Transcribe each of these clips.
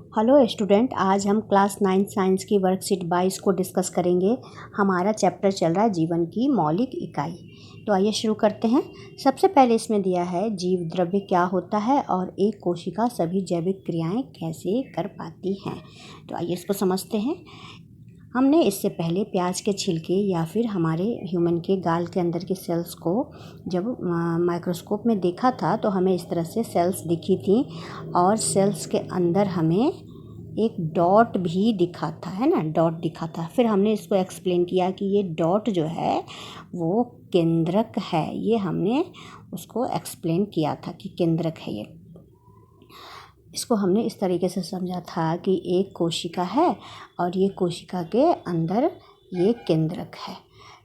Hello student, आज हम class 9 science की वर्कशीट 22 को डिस्कस करेंगे। हमारा चैप्टर चल रहा है जीवन की मौलिक इकाई। तो आइए शुरू करते हैं। सबसे पहले इसमें दिया है जीव द्रव्य क्या होता है और एक कोशिका सभी जैविक क्रियाएं कैसे कर पाती हैं। तो आइए इसको समझते हैं। हमने इससे पहले प्याज के छिलके या फिर हमारे ह्यूमन के गाल के अंदर के सेल्स को जब माइक्रोस्कोप में देखा था तो हमें इस तरह से सेल्स दिखी थी और सेल्स के अंदर हमें एक डॉट भी दिखा था, है ना, डॉट दिखा था। फिर हमने इसको एक्सप्लेन किया कि ये डॉट जो है वो केंद्रक है। ये हमने उसको एक्सप्लेन किया था कि केंद्रक है ये। इसको हमने इस तरीके से समझा था कि एक कोशिका है और ये कोशिका के अंदर ये केंद्रक है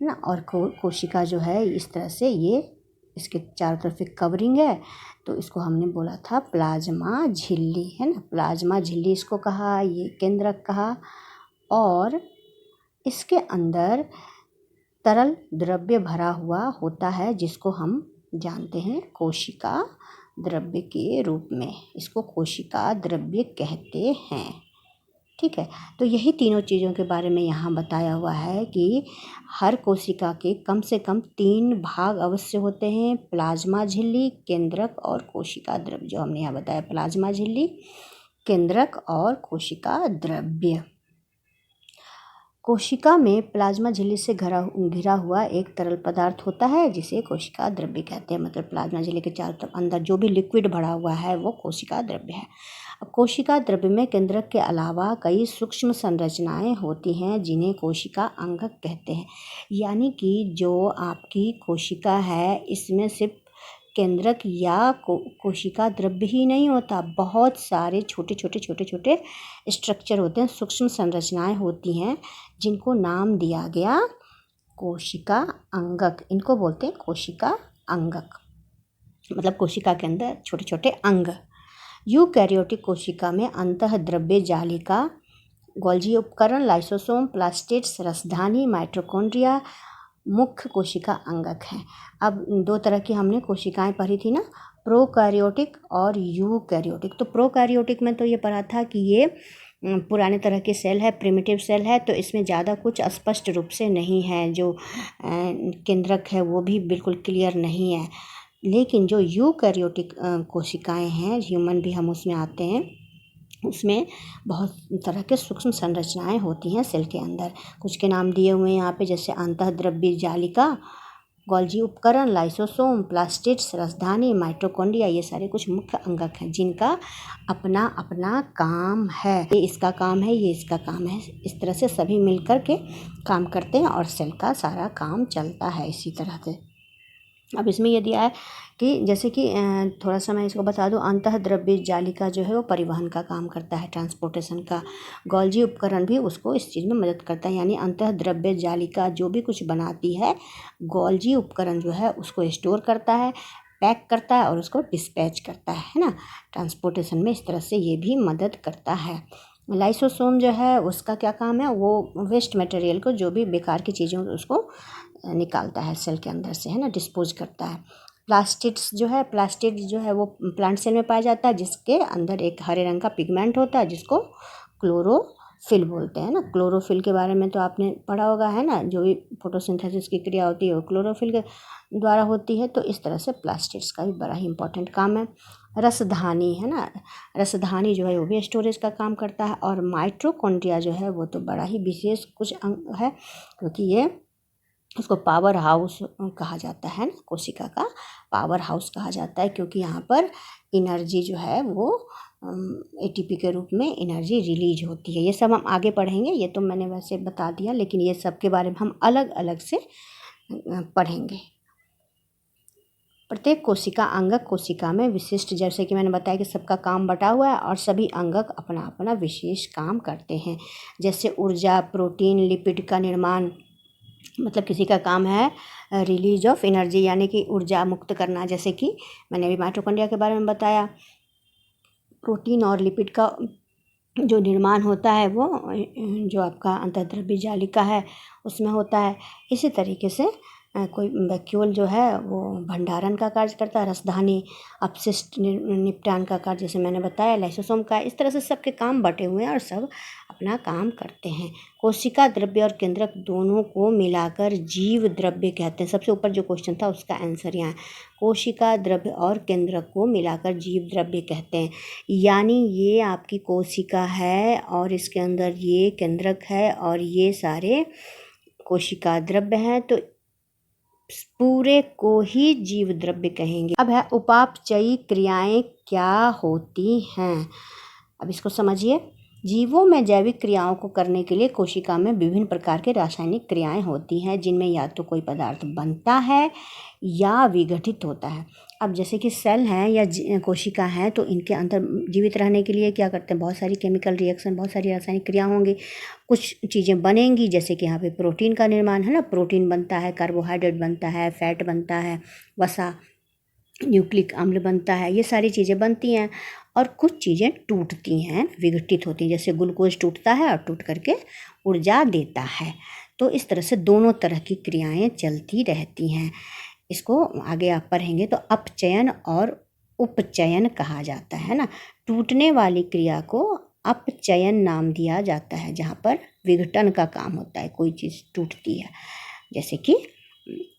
ना। और कोशिका जो है इस तरह से ये इसके चारों तरफ एक कवरिंग है, तो इसको हमने बोला था प्लाज्मा झिल्ली, है ना। प्लाज्मा झिल्ली इसको कहा, ये केंद्रक कहा। और इसके अंदर तरल द्रव्य भरा हुआ होता है जिसको हम जानते हैं कोशिका द्रव्य के रूप में। इसको कोशिका द्रव्य कहते हैं, ठीक है। तो यही तीनों चीज़ों के बारे में यहाँ बताया हुआ है कि हर कोशिका के कम से कम 3 भाग अवश्य होते हैं: प्लाज्मा झिल्ली, केंद्रक और कोशिका द्रव्य। जो हमने यहाँ बताया, प्लाज्मा झिल्ली, केंद्रक और कोशिका द्रव्य। कोशिका में प्लाज्मा झिल्ली से घिरा हुआ एक तरल पदार्थ होता है जिसे कोशिका द्रव्य कहते हैं। मतलब प्लाज्मा झिल्ली के चारों तरफ अंदर जो भी लिक्विड भरा हुआ है वो कोशिका द्रव्य है। अब कोशिका द्रव्य में केंद्रक के अलावा कई सूक्ष्म संरचनाएं होती हैं जिन्हें कोशिका अंगक कहते हैं। यानी कि जो आपकी कोशिका है इसमें सिर्फ केंद्रक या कोशिका द्रव्य ही नहीं होता, बहुत सारे छोटे छोटे स्ट्रक्चर होते हैं, सूक्ष्म संरचनाएं होती हैं जिनको नाम दिया गया कोशिका अंगक। इनको बोलते हैं कोशिका अंगक, मतलब कोशिका के अंदर छोटे छोटे अंग। यूकैरियोटिक कोशिका में अंतः द्रव्य जालिका, गोल्जी उपकरण, लाइसोसोम, प्लास्टिड्स, रसधानी, माइटोकॉन्ड्रिया मुख्य कोशिका अंगक हैं। अब 2 तरह की हमने कोशिकाएं पढ़ी थी ना, प्रोकैरियोटिक और यूकैरियोटिक। तो प्रोकैरियोटिक में तो ये पढ़ा था कि ये पुराने तरह के सेल है, प्रिमिटिव सेल है, तो इसमें ज़्यादा कुछ स्पष्ट रूप से नहीं है। जो केंद्रक है वो भी बिल्कुल क्लियर नहीं है। लेकिन जो यूकैरियोटिक कोशिकाएं हैं, ह्यूमन भी हम उसमें आते हैं, उसमें बहुत तरह के सूक्ष्म संरचनाएं होती हैं सेल के अंदर। कुछ के नाम दिए हुए हैं यहाँ पे, जैसे अंतःद्रव्य जालिका, गोल्जी उपकरण, लाइसोसोम, प्लास्टिड्स, रसधानी, माइटोकॉन्ड्रिया। ये सारे कुछ मुख्य अंगक हैं जिनका अपना अपना काम है। ये इसका काम है, ये इसका काम है। इस तरह से सभी मिलकर के काम करते हैं और सेल का सारा काम चलता है इसी तरह से। अब इसमें ये दिया है कि जैसे कि थोड़ा सा मैं इसको बता दूं, अंतःद्रव्य जालिका जो है वो परिवहन का काम करता है, ट्रांसपोर्टेशन का। गोल्जी उपकरण भी उसको इस चीज़ में मदद करता है। यानी अंतःद्रव्य जालिका जो भी कुछ बनाती है, गोल्जी उपकरण जो है उसको स्टोर करता है, पैक करता है और उसको डिस्पैच करता है ना। ट्रांसपोर्टेशन में इस तरह से ये भी मदद करता है। लाइसोसोम जो है उसका क्या काम है, वो वेस्ट मटेरियल को, जो भी बेकार की चीज़ें उसको निकालता है सेल के अंदर से, है ना, डिस्पोज करता है। प्लास्टिड्स जो है वो प्लांट सेल में पाया जाता है, जिसके अंदर एक हरे रंग का पिगमेंट होता है जिसको क्लोरोफिल बोलते हैं ना। क्लोरोफिल के बारे में तो आपने पढ़ा होगा, है ना। जो भी फोटोसिंथेसिस की क्रिया होती है वो क्लोरोफिल के द्वारा होती है। तो इस तरह से प्लास्टिड्स का भी बड़ा ही इंपॉर्टेंट काम है। रसधानी, है ना, रसधानी जो है वो भी स्टोरेज का काम करता है। और माइटोकॉन्ड्रिया जो है वो तो बड़ा ही विशेष कुछ अंग है, क्योंकि ये उसको पावर हाउस कहा जाता है ना, कोशिका का पावर हाउस कहा जाता है, क्योंकि यहाँ पर एनर्जी जो है वो एटीपी के रूप में एनर्जी रिलीज होती है। ये सब हम आगे पढ़ेंगे, ये तो मैंने वैसे बता दिया, लेकिन ये सब के बारे में हम अलग अलग से पढ़ेंगे। प्रत्येक कोशिका अंगक कोशिका में विशिष्ट, जैसे कि मैंने बताया कि सबका काम बटा हुआ है और सभी अंगक अपना अपना विशेष काम करते हैं। जैसे ऊर्जा, प्रोटीन, लिपिड का निर्माण, मतलब किसी का काम है रिलीज ऑफ एनर्जी, यानी कि ऊर्जा मुक्त करना। जैसे कि मैंने अभी माइटोकॉन्ड्रिया के बारे में बताया। प्रोटीन और लिपिड का जो निर्माण होता है वो जो आपका अंतःद्रव्य जालिका है उसमें होता है। इसी तरीके से कोई वैक्यूल जो है वो भंडारण का कार्य करता है, रसधानी अपशिष्ट निपटान का कार्य जैसे मैंने बताया, लाइसोसोम का। इस तरह से सबके काम बटे हुए हैं और सब अपना काम करते हैं। कोशिका द्रव्य और केंद्रक दोनों को मिलाकर जीव द्रव्य कहते हैं। सबसे ऊपर जो क्वेश्चन था उसका आंसर यहाँ है, कोशिका द्रव्य और केंद्रक को मिलाकर जीव द्रव्य कहते हैं। यानी ये आपकी कोशिका है और इसके अंदर ये केंद्रक है और ये सारे कोशिका द्रव्य हैं, तो पूरे को ही जीव द्रव्य कहेंगे। अब है उपापचयी क्रियाएं क्या होती हैं। अब इसको समझिए। जीवों में जैविक क्रियाओं को करने के लिए कोशिका में विभिन्न प्रकार के रासायनिक क्रियाएं होती हैं, जिनमें या तो कोई पदार्थ बनता है या विघटित होता है। अब जैसे कि सेल हैं या कोशिका हैं, तो इनके अंदर जीवित रहने के लिए क्या करते हैं, बहुत सारी केमिकल रिएक्शन, बहुत सारी रासायनिक क्रिया होंगी, कुछ चीज़ें बनेंगी। जैसे कि यहाँ पे प्रोटीन का निर्माण है ना, प्रोटीन बनता है, कार्बोहाइड्रेट बनता है, फैट बनता है, वसा, न्यूक्लिक अम्ल बनता है, ये सारी चीज़ें बनती हैं। और कुछ चीज़ें टूटती हैं, विघटित होती हैं, जैसे ग्लूकोज टूटता है और टूट करके ऊर्जा देता है। तो इस तरह से दोनों तरह की क्रियाएं चलती रहती हैं। इसको आगे आप पढ़ेंगे तो अपचयन और उपचयन कहा जाता है ना। टूटने वाली क्रिया को अपचयन नाम दिया जाता है, जहाँ पर विघटन का काम होता है, कोई चीज़ टूटती है, जैसे कि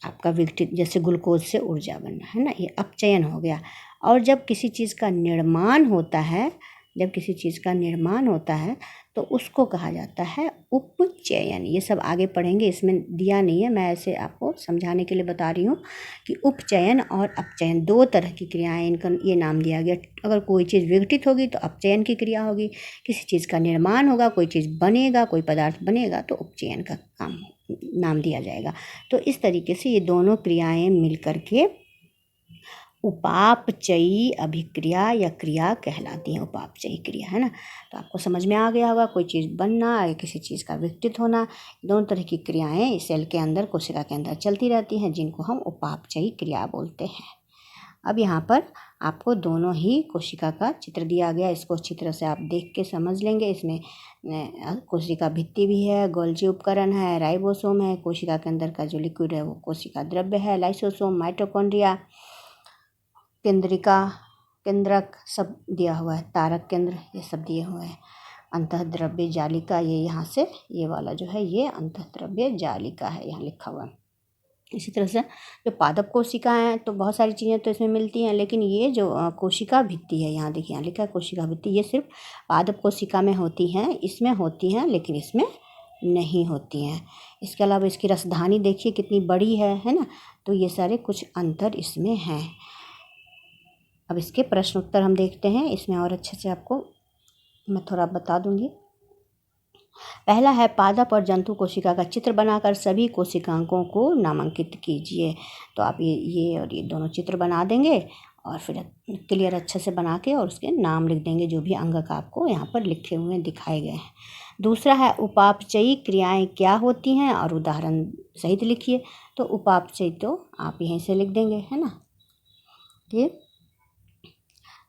आपका विघटित, जैसे ग्लूकोज से ऊर्जा बनना है ना, ये अपचयन हो गया। और जब किसी चीज़ का निर्माण होता है, जब किसी चीज़ का निर्माण होता है तो उसको कहा जाता है उपचयन। ये सब आगे पढ़ेंगे, इसमें दिया नहीं है, मैं ऐसे आपको समझाने के लिए बता रही हूँ कि उपचयन और अपचयन दो तरह की क्रियाएं, इनका ये नाम दिया गया। अगर कोई चीज़ विघटित होगी तो अपचयन की क्रिया होगी, किसी चीज़ का निर्माण होगा, कोई चीज़ बनेगा, कोई पदार्थ बनेगा, तो उपचयन का काम नाम दिया जाएगा। तो इस तरीके से ये दोनों क्रियाएं मिलकर के उपापचयी अभिक्रिया या क्रिया कहलाती है। उपापचयी क्रिया है ना, तो आपको समझ में आ गया होगा। कोई चीज़ बनना या किसी चीज़ का विघटित होना, दोनों तरह की क्रियाएं इस सेल के अंदर, कोशिका के अंदर चलती रहती हैं, जिनको हम उपापचयी क्रिया बोलते हैं। अब यहाँ पर आपको दोनों ही कोशिका का चित्र दिया गया, इसको अच्छी तरह से आप देख के समझ लेंगे। इसमें कोशिका भित्ति भी है, गोल्जी उपकरण है, राइबोसोम है, कोशिका के अंदर का जो लिक्विड है वो कोशिका द्रव्य है, लाइसोसोम, माइटोकॉन्ड्रिया, केंद्रिका, केंद्रक सब दिया हुआ है, तारक केंद्र, ये सब दिए हुए हैं। अंतःद्रव्य जालिका, ये यहाँ से ये वाला जो है ये अंतःद्रव्य जालिका है, यहाँ लिखा हुआ है। इसी तरह से जो पादप कोशिकाएं हैं, तो बहुत सारी चीज़ें तो इसमें मिलती हैं, लेकिन ये जो कोशिका भित्ति है, यहाँ देखिए, यहाँ लिखा है कोशिका भित्ति, ये सिर्फ पादप कोशिका में होती हैं, इसमें होती हैं लेकिन इसमें नहीं होती हैं। इसके अलावा इसकी रसधानी देखिए कितनी बड़ी है ना, तो ये सारे कुछ अंतर इसमें हैं। अब इसके प्रश्न उत्तर हम देखते हैं, इसमें और अच्छे से आपको मैं थोड़ा बता दूंगी। पहला है, पादप और जंतु कोशिका का चित्र बनाकर सभी कोशिकांगों को नामांकित कीजिए। तो आप ये और ये दोनों चित्र बना देंगे और फिर क्लियर अच्छे से बना के और उसके नाम लिख देंगे, जो भी अंगक आपको यहाँ पर लिखे हुए दिखाए गए हैं। दूसरा है, उपापचयी क्रियाएं क्या होती हैं और उदाहरण सहित लिखिए। तो उपापचयी तो आप यहीं से लिख देंगे, है ना। ये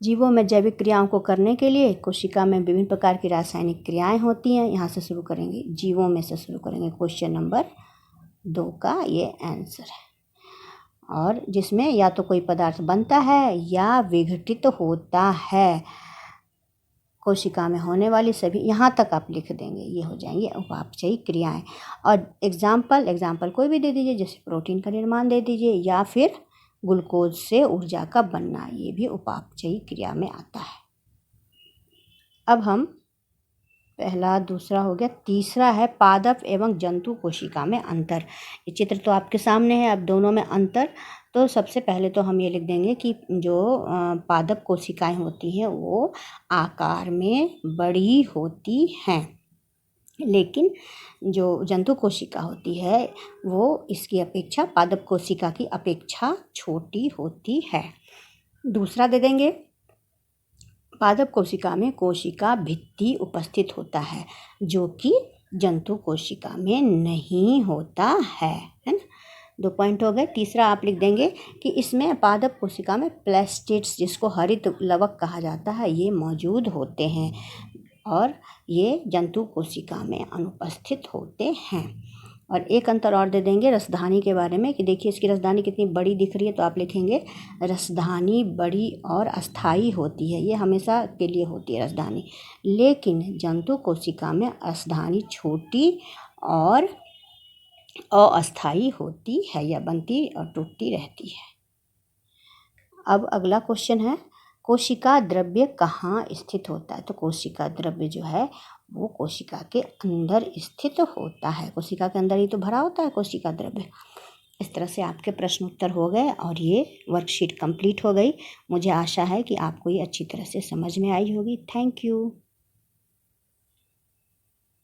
जीवों में जैविक क्रियाओं को करने के लिए कोशिका में विभिन्न प्रकार की रासायनिक क्रियाएं होती हैं। यहाँ से शुरू करेंगे, जीवों में से शुरू करेंगे। क्वेश्चन नंबर 2 का ये आंसर है। और जिसमें या तो कोई पदार्थ बनता है या विघटित होता है। कोशिका में होने वाली सभी, यहाँ तक आप लिख देंगे, ये हो जाएंगे उपापचयी क्रियाएं। और एग्जाम्पल कोई भी दे दीजिए, जैसे प्रोटीन का निर्माण दे दीजिए या फिर ग्लूकोज से ऊर्जा का बनना, ये भी उपापचयी क्रिया में आता है। अब हम पहला दूसरा हो गया, तीसरा है पादप एवं जंतु कोशिका में अंतर। ये चित्र तो आपके सामने है। अब दोनों में अंतर, तो सबसे पहले तो हम ये लिख देंगे कि जो पादप कोशिकाएं होती हैं वो आकार में बड़ी होती हैं, लेकिन जो जंतु कोशिका होती है वो इसकी अपेक्षा, पादप कोशिका की अपेक्षा छोटी होती है। दूसरा दे देंगे, पादप कोशिका में कोशिका भित्ति उपस्थित होता है, जो कि जंतु कोशिका में नहीं होता है ना। 2 पॉइंट हो गए। तीसरा आप लिख देंगे कि इसमें पादप कोशिका में प्लास्टिड्स, जिसको हरित लवक कहा जाता है, ये मौजूद होते हैं और ये जंतु कोशिका में अनुपस्थित होते हैं। और एक अंतर और दे देंगे रसधानी के बारे में कि देखिए इसकी रसधानी कितनी बड़ी दिख रही है, तो आप लिखेंगे रसधानी बड़ी और अस्थाई होती है, ये हमेशा के लिए होती है रसधानी। लेकिन जंतु कोशिका में रसधानी छोटी और अस्थाई होती है या बनती और टूटती रहती है। अब अगला क्वेश्चन है, कोशिका द्रव्य कहाँ स्थित होता है? तो कोशिका द्रव्य जो है वो कोशिका के अंदर स्थित होता है। कोशिका के अंदर ही तो भरा होता है कोशिका द्रव्य। इस तरह से आपके प्रश्न उत्तर हो गए और ये वर्कशीट कंप्लीट हो गई। मुझे आशा है कि आपको ये अच्छी तरह से समझ में आई होगी। Thank you.